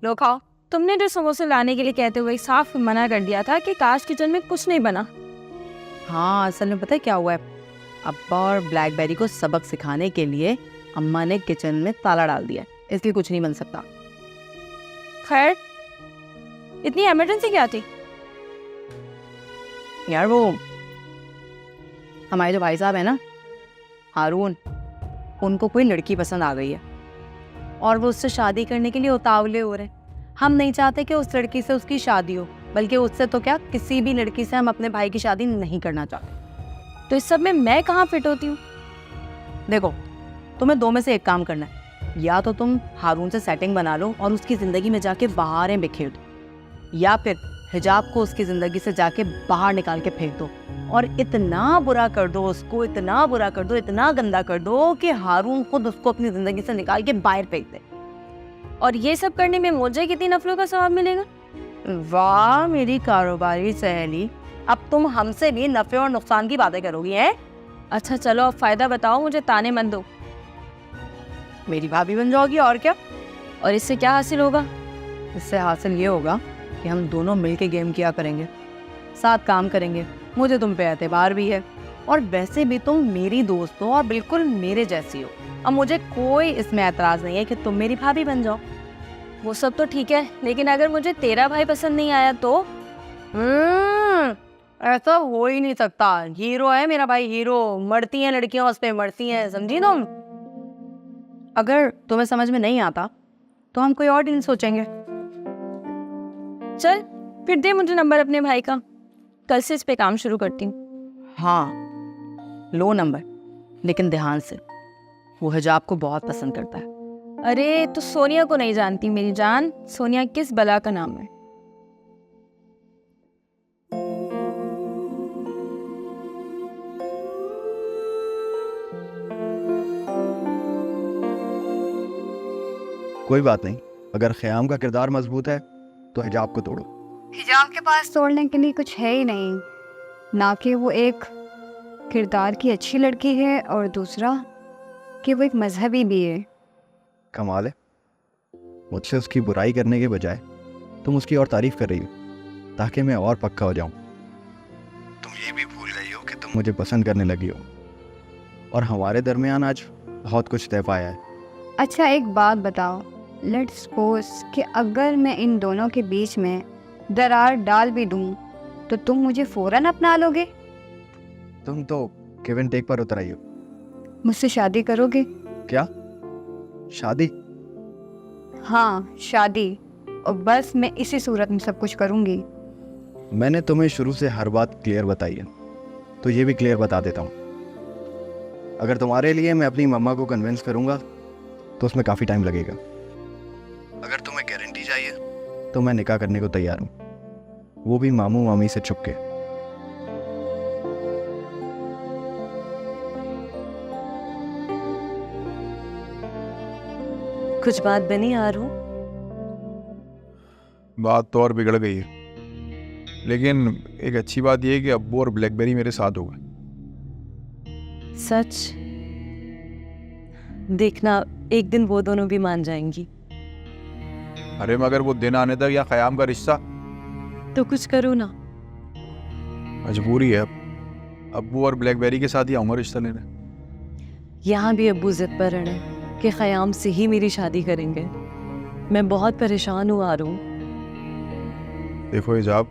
लो खाओ। तुमने जो समोसे लाने के लिए कहते हुए साफ मना कर दिया था कि काश किचन में कुछ नहीं बना। हाँ, असल में पता है क्या हुआ है, अब्बा और ब्लैकबेरी को सबक सिखाने के लिए अम्मा ने किचन में ताला डाल दिया, इसलिए कुछ नहीं बन सकता। खैर, इतनी इमरजेंसी क्या थी? यार वो हमारे जो भाई साहब है ना, हारून, उनको कोई लड़की पसंद आ गई है और वो उससे शादी करने के लिए उतावले हो रहे हैं। हम नहीं चाहते कि उस लड़की से उसकी शादी हो, बल्कि उससे तो क्या, किसी भी लड़की से हम अपने भाई की शादी नहीं करना चाहते। तो इस सब में मैं कहाँ फिट होती हूँ? देखो, तुम्हें दो में से एक काम करना है, या तो तुम हारून से सेटिंग बना लो और उसकी ज़िंदगी में जाके बहारें बिखेर दो, या फिर हिजाब को उसकी ज़िंदगी से जाके बाहर निकाल के फेंक दो और इतना बुरा कर दो उसको, इतना बुरा कर दो, इतना गंदा कर दो कि हारून खुद उसको अपनी ज़िंदगी से निकाल के बाहर फेंक दे। और ये सब करने में मुझे कितनी नफलों का सवाब मिलेगा? वाह मेरी कारोबारी सहेली, अब तुम हमसे भी नफे और नुकसान की बातें करोगी हैं? अच्छा चलो, अब फायदा बताओ, मुझे ताने मत दो। मेरी भाभी बन जाओगी और क्या। और इससे क्या हासिल होगा? इससे हासिल ये होगा कि हम दोनों मिलके गेम किया करेंगे, साथ काम करेंगे, मुझे तुम पे एतबार भी है, और वैसे भी तुम मेरी दोस्त हो और बिल्कुल मेरे जैसी हो। अब मुझे कोई इसमें एतराज़ नहीं है कि तुम मेरी भाभी बन जाओ। वो सब तो ठीक है, लेकिन अगर मुझे तेरा भाई पसंद नहीं आया तो? ऐसा हो ही नहीं सकता, हीरो है मेरा भाई, हीरो। मरती हैं लड़कियां उस पे, मरती हैं, समझी तुम? अगर तुम्हें समझ में नहीं आता तो हम कोई और दिन सोचेंगे। चल फिर दे मुझे नंबर अपने भाई का, कल से इस पे काम शुरू करती हूँ। हाँ, लो नंबर, लेकिन ध्यान से, वो हिजाब को बहुत पसंद करता है। अरे तो सोनिया को नहीं जानती मेरी जान, सोनिया किस बला का नाम है। कोई बात नहीं, अगर ख़याम का किरदार मजबूत है तो हिजाब को तोड़ो। हिजाब के पास तोड़ने के लिए कुछ है ही नहीं, ना कि वो एक किरदार की अच्छी लड़की है और दूसरा कि वो एक मजहबी भी है। कमाल है, मुझसे उसकी बुराई करने के बजाय तुम उसकी और तारीफ कर रही हो, ताकि मैं और पक्का हो जाऊं। तुम ये भी भूल गई हो कि तुम मुझे पसंद करने लगी हो, और हमारे दरमियान आज बहुत कुछ तय पाया है। अच्छा एक बात बताओ, लेट्स सपोज कि अगर मैं इन दोनों के बीच में दरार डाल भी दूं तो तुम मुझे फौरन अपना लोगे? तुम तो गिव एंड टेक पर उतर आई हो। मुझसे शादी करोगे? क्या शादी? हाँ शादी, और बस मैं इसी सूरत में सब कुछ करूँगी। मैंने तुम्हें शुरू से हर बात क्लियर बताई है, तो ये भी क्लियर बता देता हूँ। अगर तुम्हारे लिए मैं अपनी मम्मा को कन्विंस करूँगा तो उसमें काफ़ी टाइम लगेगा। अगर तुम्हें गारंटी चाहिए तो मैं निकाह करने को तैयार हूँ, वो भी मामू मामी से छुप के। कुछ बात बनी हारून? बात तो और बिगड़ गई है, लेकिन एक अच्छी बात यह है कि अब्बू और ब्लैकबेरी मेरे साथ हो गए। सच? देखना, एक दिन वो दोनों भी मान जाएंगी। अरे मगर वो दिन आने तक या ख़याम का रिश्ता तो कुछ करो ना। मजबूरी है, अब अब्बू और ब्लैकबेरी के साथ ही आऊँगा रिश्ता लेने। यहाँ भी अब्बू जिद पर अड़े कि ख़याम से ही मेरी शादी करेंगे। मैं बहुत परेशान हूँ हारून। देखो हिजाब,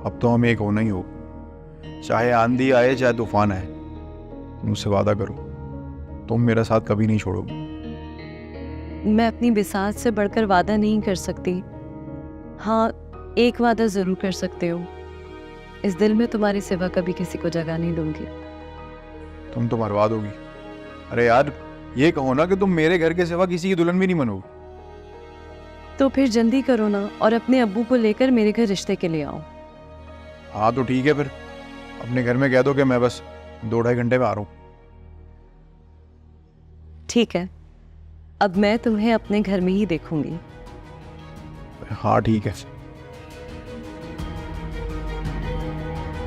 अब तो हम एक होना ही हो, चाहे आंधी आए चाहे तूफान आए। मुझसे वादा करो, तुम मेरा साथ कभी नहीं छोड़ोगे। मैं अपनी बिसात से बढ़कर वादा नहीं कर सकती। हाँ, एक वादा ज़रूर कर सकते हो, इस दिल में तुम्हारे सिवा कभी किसी को जगह नहीं दूंगी। तुम तो बर्बाद होगी। अरे यार, ये कहो ना कि तुम मेरे घर के सिवा किसी की दुल्हन भी नहीं बनोगे। तो फिर जल्दी करो ना और अपने अब्बू को लेकर मेरे घर रिश्ते के लिए आओ। हाँ तो ठीक है, फिर अपने घर में कह दो कि मैं बस 2-2.5 घंटे में आ रहा हूँ। ठीक है, अब मैं तुम्हें अपने घर में ही देखूंगी। हाँ ठीक है।